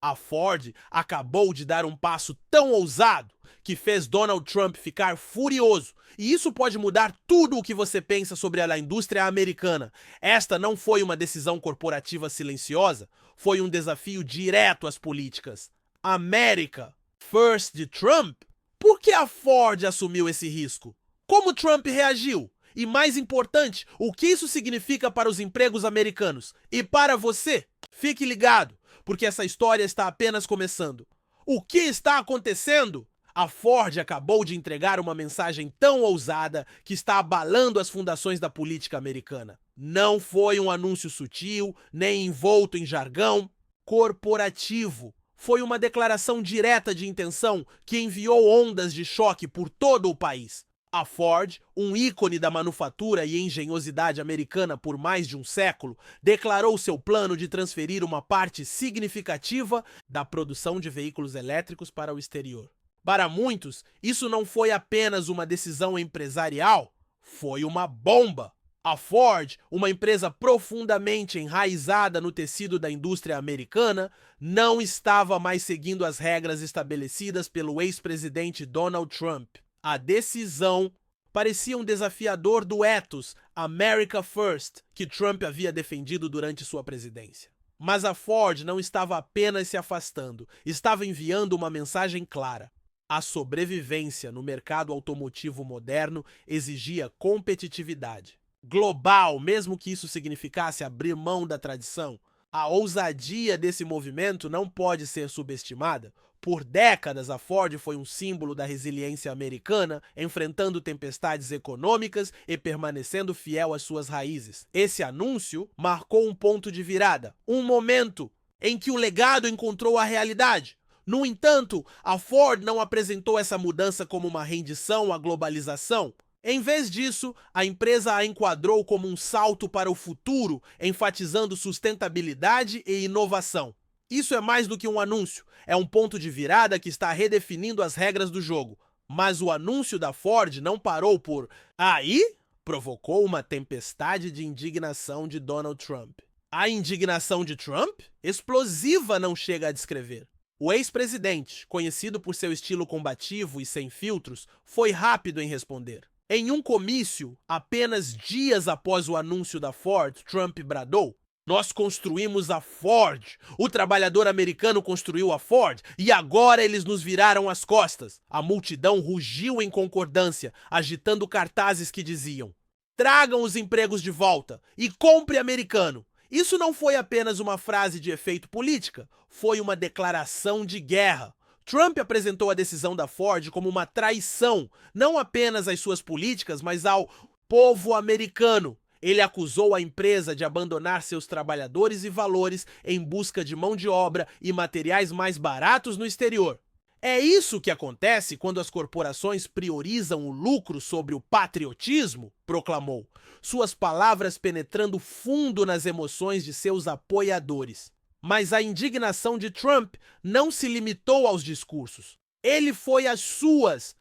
A Ford acabou de dar um passo tão ousado que fez Donald Trump ficar furioso. E isso pode mudar tudo o que você pensa sobre a indústria americana. Esta não foi uma decisão corporativa silenciosa, foi um desafio direto às políticas. America First de Trump? Por que a Ford assumiu esse risco? Como Trump reagiu? E mais importante, o que isso significa para os empregos americanos? E para você? Fique ligado, porque essa história está apenas começando. O que está acontecendo? A Ford acabou de entregar uma mensagem tão ousada que está abalando as fundações da política americana. Não foi um anúncio sutil, nem envolto em jargão corporativo. Foi uma declaração direta de intenção que enviou ondas de choque por todo o país. A Ford, um ícone da manufatura e engenhosidade americana por mais de um século, declarou seu plano de transferir uma parte significativa da produção de veículos elétricos para o exterior. Para muitos, isso não foi apenas uma decisão empresarial, foi uma bomba. A Ford, uma empresa profundamente enraizada no tecido da indústria americana, não estava mais seguindo as regras estabelecidas pelo ex-presidente Donald Trump. A decisão parecia um desafiador do ethos America First que Trump havia defendido durante sua presidência. Mas a Ford não estava apenas se afastando, estava enviando uma mensagem clara. A sobrevivência no mercado automotivo moderno exigia competitividade global, mesmo que isso significasse abrir mão da tradição. A ousadia desse movimento não pode ser subestimada. Por décadas, a Ford foi um símbolo da resiliência americana, enfrentando tempestades econômicas e permanecendo fiel às suas raízes. Esse anúncio marcou um ponto de virada, um momento em que o legado encontrou a realidade. No entanto, a Ford não apresentou essa mudança como uma rendição à globalização. Em vez disso, a empresa a enquadrou como um salto para o futuro, enfatizando sustentabilidade e inovação. Isso é mais do que um anúncio, é um ponto de virada que está redefinindo as regras do jogo. Mas o anúncio da Ford não parou por aí, provocou uma tempestade de indignação de Donald Trump. A indignação de Trump? Explosiva não chega a descrever. O ex-presidente, conhecido por seu estilo combativo e sem filtros, foi rápido em responder. Em um comício, apenas dias após o anúncio da Ford, Trump bradou: "Nós construímos a Ford, o trabalhador americano construiu a Ford e agora eles nos viraram as costas." A multidão rugiu em concordância, agitando cartazes que diziam: "Tragam os empregos de volta e compre americano." Isso não foi apenas uma frase de efeito política, foi uma declaração de guerra. Trump apresentou a decisão da Ford como uma traição, não apenas às suas políticas, mas ao povo americano. Ele acusou a empresa de abandonar seus trabalhadores e valores em busca de mão de obra e materiais mais baratos no exterior. É isso que acontece quando as corporações priorizam o lucro sobre o patriotismo, proclamou, suas palavras penetrando fundo nas emoções de seus apoiadores. Mas a indignação de Trump não se limitou aos discursos. Ele foi às suas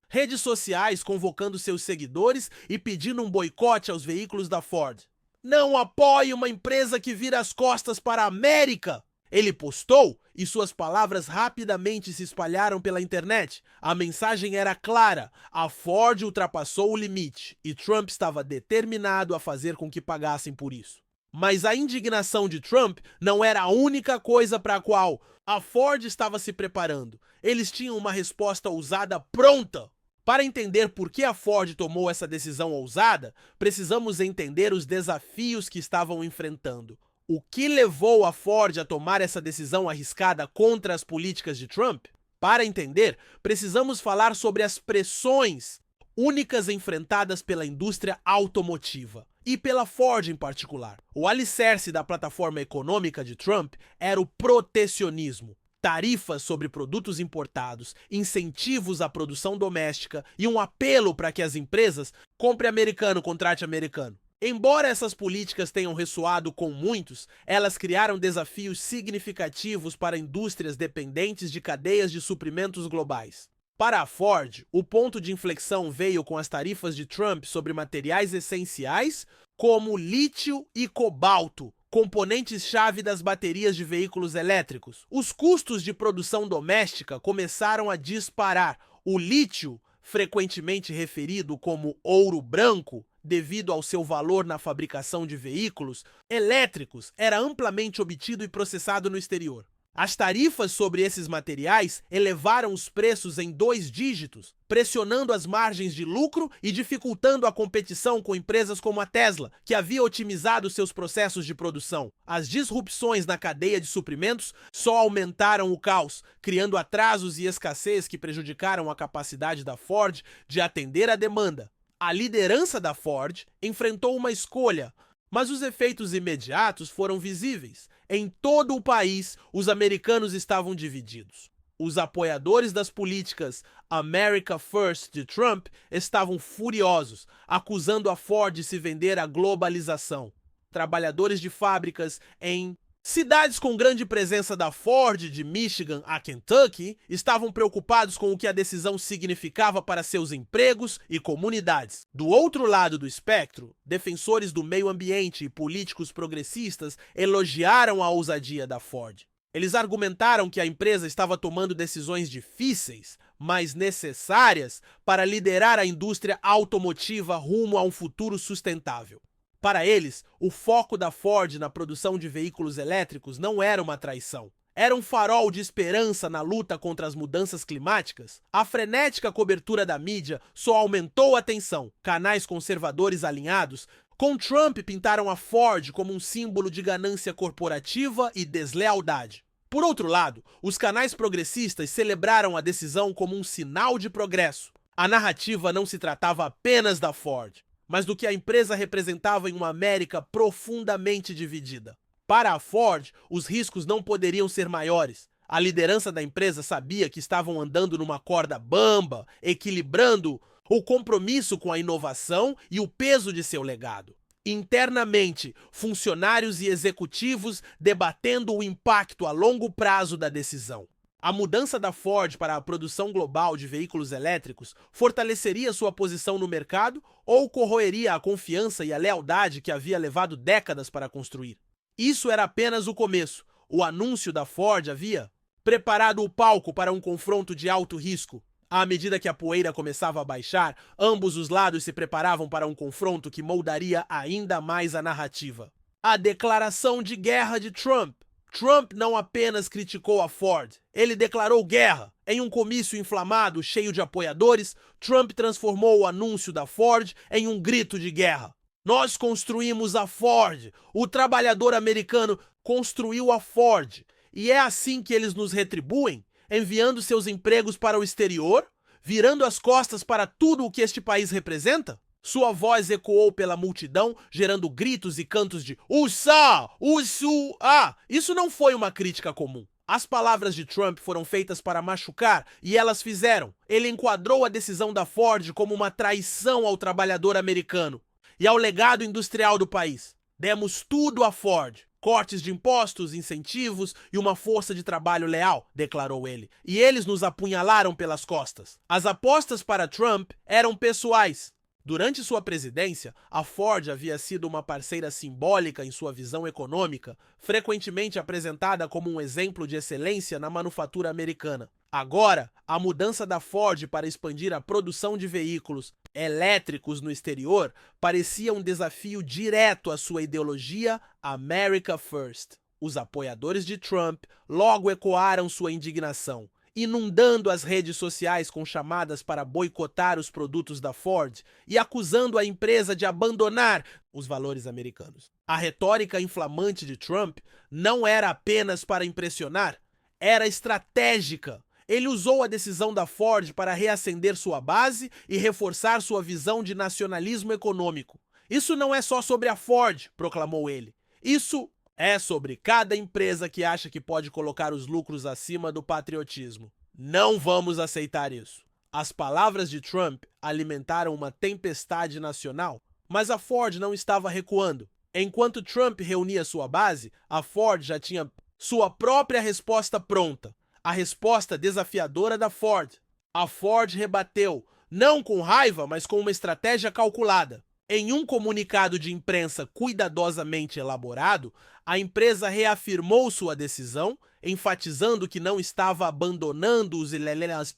redes sociais convocando seus seguidores e pedindo um boicote aos veículos da Ford. "Não apoie uma empresa que vira as costas para a América!" Ele postou e suas palavras rapidamente se espalharam pela internet. A mensagem era clara: a Ford ultrapassou o limite e Trump estava determinado a fazer com que pagassem por isso. Mas a indignação de Trump não era a única coisa para a qual a Ford estava se preparando. Eles tinham uma resposta ousada pronta. Para entender por que a Ford tomou essa decisão ousada, precisamos entender os desafios que estavam enfrentando. O que levou a Ford a tomar essa decisão arriscada contra as políticas de Trump? Para entender, precisamos falar sobre as pressões únicas enfrentadas pela indústria automotiva e pela Ford em particular. O alicerce da plataforma econômica de Trump era o protecionismo. Tarifas sobre produtos importados, incentivos à produção doméstica e um apelo para que as empresas comprem americano, contrate americano. Embora essas políticas tenham ressoado com muitos, elas criaram desafios significativos para indústrias dependentes de cadeias de suprimentos globais. Para a Ford, o ponto de inflexão veio com as tarifas de Trump sobre materiais essenciais como lítio e cobalto, componentes-chave das baterias de veículos elétricos. Os custos de produção doméstica começaram a disparar. O lítio, frequentemente referido como ouro branco, devido ao seu valor na fabricação de veículos elétricos, era amplamente obtido e processado no exterior. As tarifas sobre esses materiais elevaram os preços em 2 dígitos, pressionando as margens de lucro e dificultando a competição com empresas como a Tesla, que havia otimizado seus processos de produção. As disrupções na cadeia de suprimentos só aumentaram o caos, criando atrasos e escassez que prejudicaram a capacidade da Ford de atender à demanda. A liderança da Ford enfrentou uma escolha, mas os efeitos imediatos foram visíveis. Em todo o país, os americanos estavam divididos. Os apoiadores das políticas America First de Trump estavam furiosos, acusando a Ford de se vender à globalização. Trabalhadores de fábricas em cidades com grande presença da Ford, de Michigan a Kentucky, estavam preocupados com o que a decisão significava para seus empregos e comunidades. Do outro lado do espectro, defensores do meio ambiente e políticos progressistas elogiaram a ousadia da Ford. Eles argumentaram que a empresa estava tomando decisões difíceis, mas necessárias para liderar a indústria automotiva rumo a um futuro sustentável. Para eles, o foco da Ford na produção de veículos elétricos não era uma traição. Era um farol de esperança na luta contra as mudanças climáticas. A frenética cobertura da mídia só aumentou a tensão. Canais conservadores alinhados com Trump pintaram a Ford como um símbolo de ganância corporativa e deslealdade. Por outro lado, os canais progressistas celebraram a decisão como um sinal de progresso. A narrativa não se tratava apenas da Ford, mas do que a empresa representava em uma América profundamente dividida. Para a Ford, os riscos não poderiam ser maiores. A liderança da empresa sabia que estavam andando numa corda bamba, equilibrando o compromisso com a inovação e o peso de seu legado. Internamente, funcionários e executivos debatendo o impacto a longo prazo da decisão. A mudança da Ford para a produção global de veículos elétricos fortaleceria sua posição no mercado ou corroeria a confiança e a lealdade que havia levado décadas para construir? Isso era apenas o começo. O anúncio da Ford havia preparado o palco para um confronto de alto risco. À medida que a poeira começava a baixar, ambos os lados se preparavam para um confronto que moldaria ainda mais a narrativa. A declaração de guerra de Trump. Trump não apenas criticou a Ford, ele declarou guerra. Em um comício inflamado, cheio de apoiadores, Trump transformou o anúncio da Ford em um grito de guerra. Nós construímos a Ford. O trabalhador americano construiu a Ford. E é assim que eles nos retribuem, enviando seus empregos para o exterior, virando as costas para tudo o que este país representa? Sua voz ecoou pela multidão, gerando gritos e cantos de "Usa! Usu-a!". Isso não foi uma crítica comum. As palavras de Trump foram feitas para machucar, e elas fizeram. Ele enquadrou a decisão da Ford como uma traição ao trabalhador americano e ao legado industrial do país. Demos tudo à Ford. Cortes de impostos, incentivos e uma força de trabalho leal, declarou ele. E eles nos apunhalaram pelas costas. As apostas para Trump eram pessoais. Durante sua presidência, a Ford havia sido uma parceira simbólica em sua visão econômica, frequentemente apresentada como um exemplo de excelência na manufatura americana. Agora, a mudança da Ford para expandir a produção de veículos elétricos no exterior parecia um desafio direto à sua ideologia America First. Os apoiadores de Trump logo ecoaram sua indignação, inundando as redes sociais com chamadas para boicotar os produtos da Ford e acusando a empresa de abandonar os valores americanos. A retórica inflamante de Trump não era apenas para impressionar, era estratégica. Ele usou a decisão da Ford para reacender sua base e reforçar sua visão de nacionalismo econômico. Isso não é só sobre a Ford, proclamou ele. Isso é sobre cada empresa que acha que pode colocar os lucros acima do patriotismo. Não vamos aceitar isso. As palavras de Trump alimentaram uma tempestade nacional, mas a Ford não estava recuando. Enquanto Trump reunia sua base, a Ford já tinha sua própria resposta pronta. A resposta desafiadora da Ford. A Ford rebateu, não com raiva, mas com uma estratégia calculada. Em um comunicado de imprensa cuidadosamente elaborado, a empresa reafirmou sua decisão, enfatizando que não estava abandonando os ilhéus,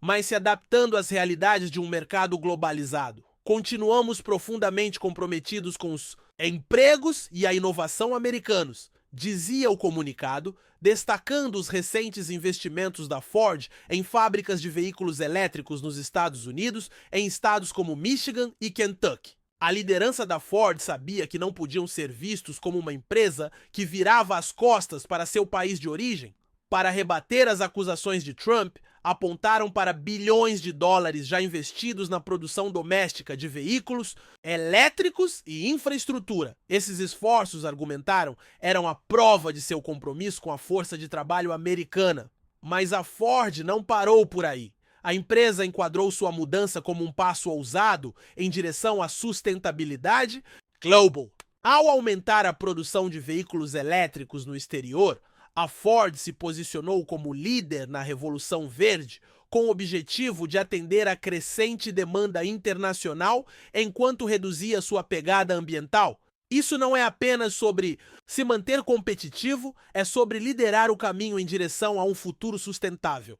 mas se adaptando às realidades de um mercado globalizado. Continuamos profundamente comprometidos com os empregos e a inovação americanos, dizia o comunicado, destacando os recentes investimentos da Ford em fábricas de veículos elétricos nos Estados Unidos, em estados como Michigan e Kentucky. A liderança da Ford sabia que não podiam ser vistos como uma empresa que virava as costas para seu país de origem. Para rebater as acusações de Trump, apontaram para bilhões de dólares já investidos na produção doméstica de veículos elétricos e infraestrutura. Esses esforços, argumentaram, eram a prova de seu compromisso com a força de trabalho americana. Mas a Ford não parou por aí. A empresa enquadrou sua mudança como um passo ousado em direção à sustentabilidade global. Ao aumentar a produção de veículos elétricos no exterior, a Ford se posicionou como líder na Revolução Verde, com o objetivo de atender à crescente demanda internacional enquanto reduzia sua pegada ambiental. Isso não é apenas sobre se manter competitivo, é sobre liderar o caminho em direção a um futuro sustentável.